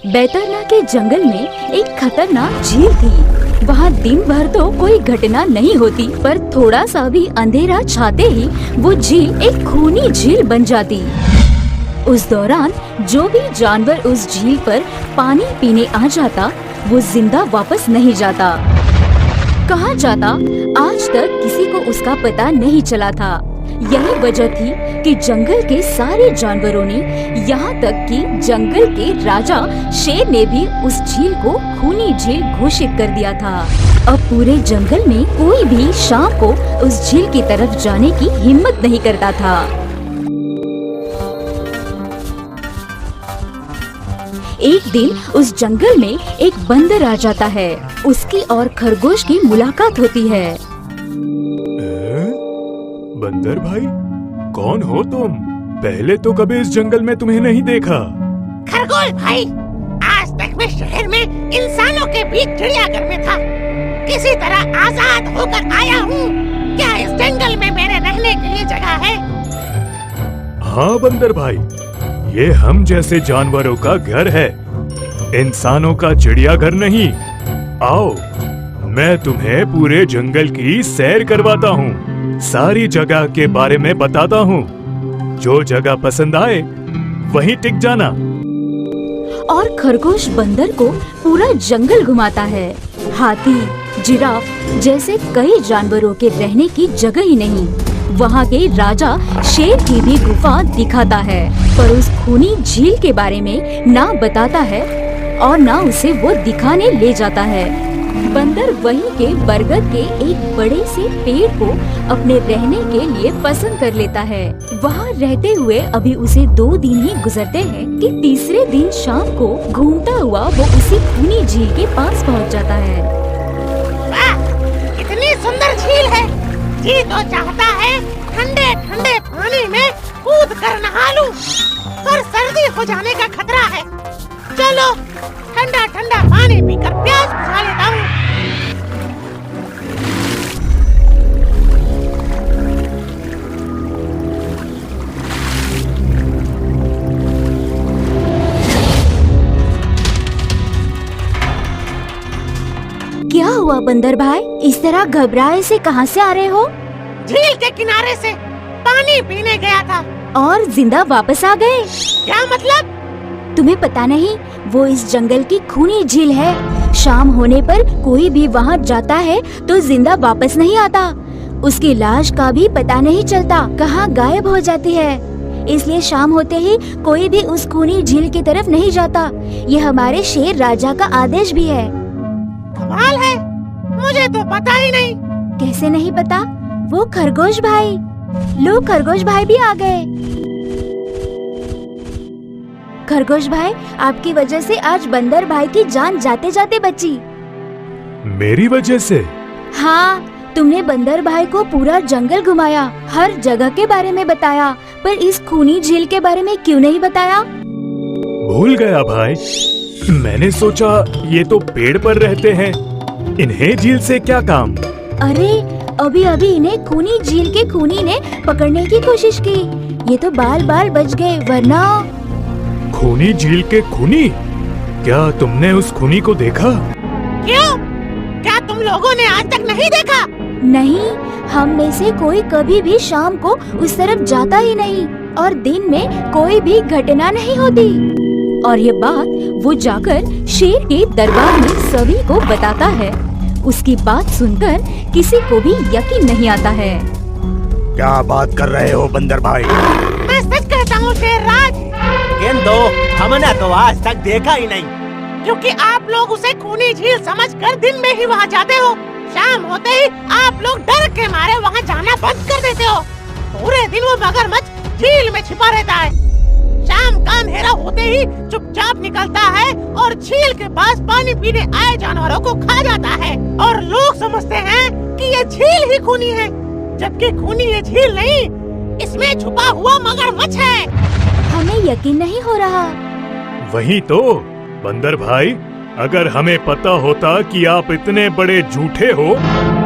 बैतरना के जंगल में एक खतरनाक झील थी। वहाँ दिन भर तो कोई घटना नहीं होती, पर थोड़ा सा भी अंधेरा छाते ही वो झील एक खूनी झील बन जाती। उस दौरान जो भी जानवर उस झील पर पानी पीने आ जाता, वो जिंदा वापस नहीं जाता। कहा जाता आज तक किसी को उसका पता नहीं चला था। यही वजह थी कि जंगल के सारे जानवरों ने, यहाँ तक कि जंगल के राजा शेर ने भी उस झील को खूनी झील घोषित कर दिया था। अब पूरे जंगल में कोई भी शाम को उस झील की तरफ जाने की हिम्मत नहीं करता था। एक दिन उस जंगल में एक बंदर आ जाता है। उसकी और खरगोश की मुलाकात होती है। बंदर भाई, कौन हो तुम? पहले तो कभी इस जंगल में तुम्हें नहीं देखा। खरगोश भाई, आज तक मैं शहर में इंसानों के बीच चिड़ियाघर में था। किसी तरह आजाद होकर आया हूँ। क्या इस जंगल में मेरे रहने के लिए जगह है? हाँ बंदर भाई, ये हम जैसे जानवरों का घर है, इंसानों का चिड़ियाघर नहीं। आओ, मैं तुम्हें पूरे जंगल की सैर करवाता हूँ, सारी जगह के बारे में बताता हूँ। जो जगह पसंद आए वहीं टिक जाना। और खरगोश बंदर को पूरा जंगल घुमाता है। हाथी, जिराफ जैसे कई जानवरों के रहने की जगह ही नहीं। वहाँ के राजा शेर की भी गुफा दिखाता है, पर उस खूनी झील के बारे में ना बताता है और ना उसे वो दिखाने ले जाता है। बंदर वहीं के बरगद के एक बड़े से पेड़ को अपने रहने के लिए पसंद कर लेता है। वहाँ रहते हुए अभी उसे 2 दिन ही गुजरते हैं कि तीसरे दिन शाम को घूमता हुआ वो उसी खूनी झील के पास पहुँच जाता है। वाह, कितनी सुंदर झील है। जी तो चाहता है ठंडे ठंडे पानी में कूद कर नहा लूं, पर सर्दी हो जाने का खतरा है। चलो ठंडा ठंडा पानी पीकर प्यास बुझा लेता हूँ। क्या हुआ बंदर भाई, इस तरह घबराए से कहाँ से आ रहे हो? झील के किनारे से पानी पीने गया था। और जिंदा वापस आ गए? क्या मतलब? तुम्हें पता नहीं, वो इस जंगल की खूनी झील है। शाम होने पर कोई भी वहाँ जाता है तो जिंदा वापस नहीं आता। उसकी लाश का भी पता नहीं चलता, कहाँ गायब हो जाती है। इसलिए शाम होते ही कोई भी उस खूनी झील की तरफ नहीं जाता। ये हमारे शेर राजा का आदेश भी है। कमाल है, मुझे तो पता ही नहीं। कैसे नहीं पता? वो खरगोश भाई, लो खरगोश भाई भी आ गए। खरगोश भाई, आपकी वजह से आज बंदर भाई की जान जाते जाते बची। मेरी वजह से? हाँ, तुमने बंदर भाई को पूरा जंगल घुमाया, हर जगह के बारे में बताया, पर इस खूनी झील के बारे में क्यों नहीं बताया? भूल गया भाई, मैंने सोचा ये तो पेड़ पर रहते हैं, इन्हें झील से क्या काम। अरे अभी अभी इन्हें खूनी झील के खूनी ने पकड़ने की कोशिश की। ये तो बाल बाल बच गए, वरना। खूनी झील के खूनी? क्या तुमने उस खूनी को देखा? क्यों? क्या तुम लोगों ने आज तक नहीं देखा? नहीं, हम में से कोई कभी भी शाम को उस तरफ जाता ही नहीं, और दिन में कोई भी घटना नहीं होती। और ये बात वो जाकर शेर के दरबार में सभी को बताता है। उसकी बात सुनकर किसी को भी यकीन नहीं आता है। क्या बात कर रहे हो बंदर भाई? मैं सच कहता हूँ शेर राज। किंतु हमने तो आज तक देखा ही नहीं। क्योंकि आप लोग उसे खूनी झील समझकर दिन में ही वहाँ जाते हो। शाम होते ही आप लोग डर के मारे वहाँ जाना बंद कर देते हो। पूरे दिन वो मगरमच्छ झील में छिपा रहता है। शाम का अंधेरा होते ही चुपचाप निकलता है और झील के पास पानी पीने आए जानवरों को खा जाता है। और लोग समझते हैं कि ये झील ही खूनी है, जबकि खूनी ये झील नहीं, इसमें छुपा हुआ मगरमच्छ है। हमें यकीन नहीं हो रहा। वही तो बंदर भाई, अगर हमें पता होता कि आप इतने बड़े झूठे हो,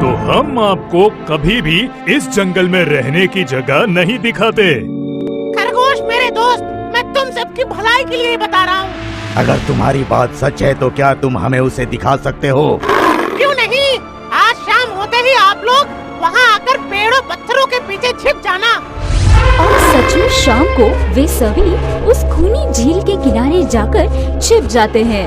तो हम आपको कभी भी इस जंगल में रहने की जगह नहीं दिखाते। खरगोश मेरे दोस्त, मैं तुम सबकी भलाई के लिए बता रहा हूँ। अगर तुम्हारी बात सच है तो क्या तुम हमें उसे दिखा सकते हो? क्यों नहीं, आज शाम होते ही आप लोग वहाँ आकर पेड़ों पत्थरों के पीछे छिप जाना। और सच में शाम को वे सभी उस खूनी झील के किनारे जाकर छिप जाते हैं।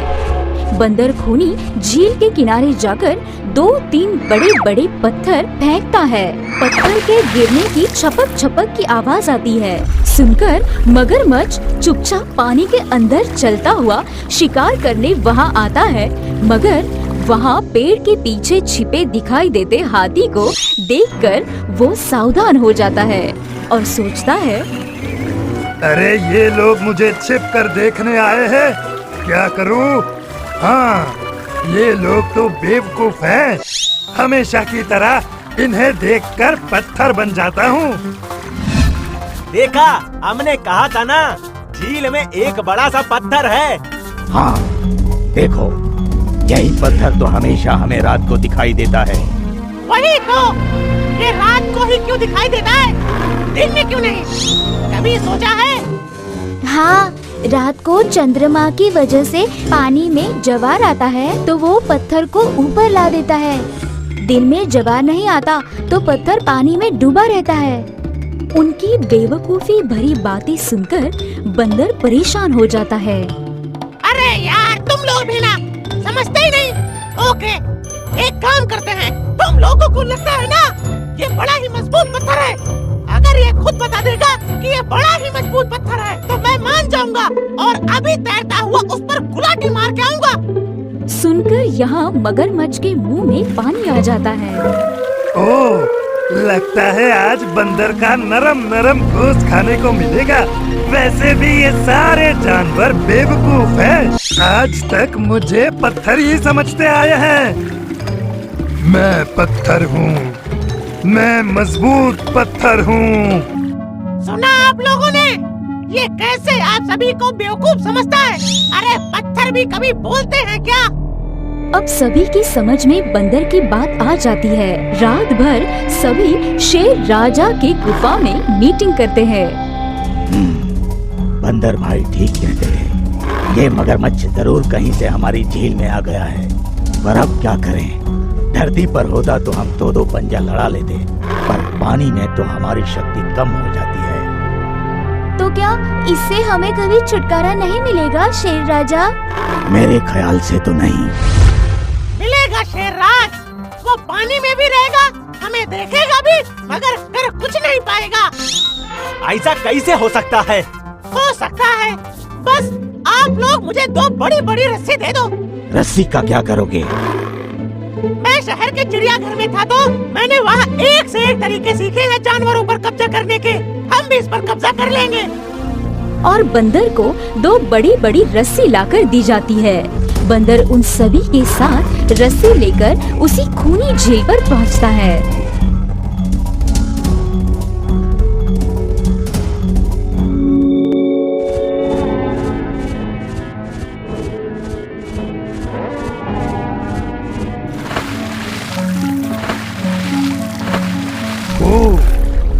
बंदर खूनी झील के किनारे जाकर 2-3 बड़े बड़े पत्थर फेंकता है। पत्थर के गिरने की छपक छपक की आवाज आती है। सुनकर मगरमच्छ चुपचाप पानी के अंदर चलता हुआ शिकार करने वहाँ आता है, मगर वहाँ पेड़ के पीछे छिपे दिखाई देते हाथी को देखकर वो सावधान हो जाता है और सोचता है, अरे ये लोग मुझे छिप कर देखने आए हैं, क्या करूं? हाँ, ये लोग तो बेवकूफ हैं। हमेशा की तरह इन्हें देखकर पत्थर बन जाता हूँ। देखा, हमने कहा था ना, झील में एक बड़ा सा पत्थर है। हाँ, देखो, यही पत्थर तो हमेशा हमें रात को दिखाई देता है। वही तो, ये रात को ही क्यों दिखाई देता है, दिन में क्यों नहीं? कभी सोचा है? हाँ, रात को चंद्रमा की वजह से पानी में ज्वार आता है तो वो पत्थर को ऊपर ला देता है। दिन में ज्वार नहीं आता तो पत्थर पानी में डूबा रहता है। उनकी बेवकूफी भरी बातें सुनकर बंदर परेशान हो जाता है। अरे यार, तुम लोग भी ना समझते ही नहीं। ओके, एक काम करते हैं, तुम लोगों को लगता है ना ये बड़ा ही मजबूत पत्थर है, अगर ये खुद बता देगा कि ये बड़ा ही मजबूत पत्थर है तो मैं मान जाऊंगा और अभी तैरता हुआ उस पर गुलाटी मार के आऊंगा। सुनकर यहाँ मगरमच्छ के मुंह में पानी आ जाता है। ओह, लगता है आज बंदर का नरम नरम गोश्त खाने को मिलेगा। वैसे भी ये सारे जानवर बेवकूफ हैं। आज तक मुझे पत्थर ही समझते आए हैं। मैं पत्थर हूँ, मैं मजबूत पत्थर हूँ। सुना आप लोगों ने, ये कैसे आप सभी को बेवकूफ समझता है? अरे पत्थर भी कभी बोलते हैं क्या? अब सभी की समझ में बंदर की बात आ जाती है। रात भर सभी शेर राजा के गुफा में मीटिंग करते हैं। बंदर भाई ठीक कहते हैं, ये मगरमच्छ जरूर कहीं से हमारी झील में आ गया है। पर अब क्या करें? धरती पर होता तो हम दो पंजा लड़ा लेते, पर पानी में तो हमारी शक्ति कम हो जाती है। तो क्या इससे हमें कभी छुटकारा नहीं मिलेगा शेर राजा? मेरे ख्याल से तो नहीं। मिलेगा शेरराज, वो पानी में भी रहेगा, हमें देखेगा भी, मगर फिर कुछ नहीं पाएगा। ऐसा कैसे हो सकता है? हो सकता है, बस आप लोग मुझे 2 बड़ी बड़ी रस्सी दे दो। रस्सी का क्या करोगे? मैं शहर के चिड़ियाघर में था तो मैंने वहाँ एक से एक तरीके सीखे हैं जानवरों पर कब्जा करने के। हम भी इस पर कब्जा कर लेंगे। और बंदर को 2 बड़ी बड़ी रस्सी लाकर दी जाती है। बंदर उन सभी के साथ रस्सी लेकर उसी खूनी झील पर पहुंचता है। ओह,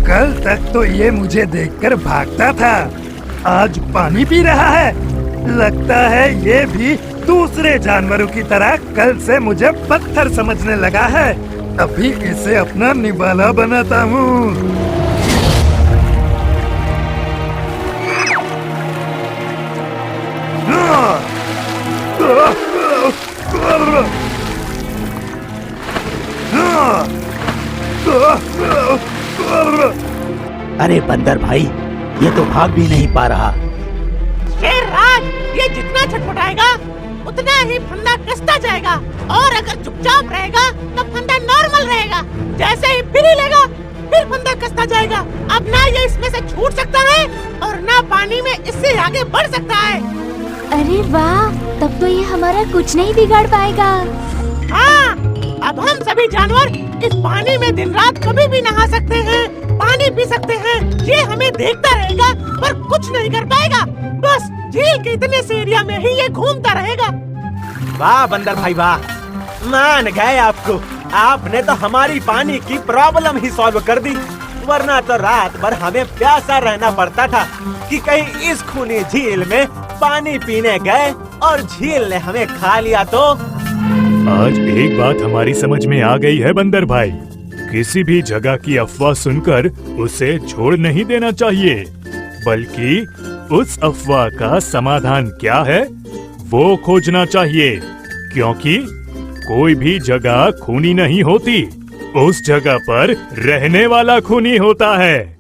कल तक तो ये मुझे देखकर भागता था, आज पानी पी रहा है। लगता है ये भी दूसरे जानवरों की तरह कल से मुझे पत्थर समझने लगा है। अभी इसे अपना निवाला बनाता हूँ। अरे बंदर भाई, ये तो भाग भी नहीं पा रहा। शेरराज, ये जितना छटपटाएगा उतना ही फंदा कसता जाएगा, और अगर चुपचाप रहेगा तो फंदा नॉर्मल रहेगा। जैसे ही फिर हिलेगा फिर फंदा कसता जाएगा। अब ना ये इसमें से छूट सकता है और ना पानी में इससे आगे बढ़ सकता है। अरे वाह, तब तो ये हमारा कुछ नहीं बिगाड़ पाएगा। हाँ, अब हम सभी जानवर इस पानी में दिन रात कभी भी नहा सकते हैं, पानी पी सकते हैं। ये हमें देखता रहेगा पर कुछ नहीं कर पाएगा। बस झील के इतने से एरिया में ही ये घूमता रहेगा। वाह बंदर भाई वाह, मान गए आपको। आपने तो हमारी पानी की प्रॉब्लम ही सॉल्व कर दी, वरना तो रात भर हमें प्यासा रहना पड़ता था कि कहीं इस खूनी झील में पानी पीने गए और झील ने हमें खा लिया तो? आज एक बात हमारी समझ में आ गई है बंदर भाई, किसी भी जगह की अफवाह सुनकर उसे छोड़ नहीं देना चाहिए, बल्कि उस अफवाह का समाधान क्या है वो खोजना चाहिए, क्योंकि कोई भी जगह खूनी नहीं होती, उस जगह पर रहने वाला खूनी होता है।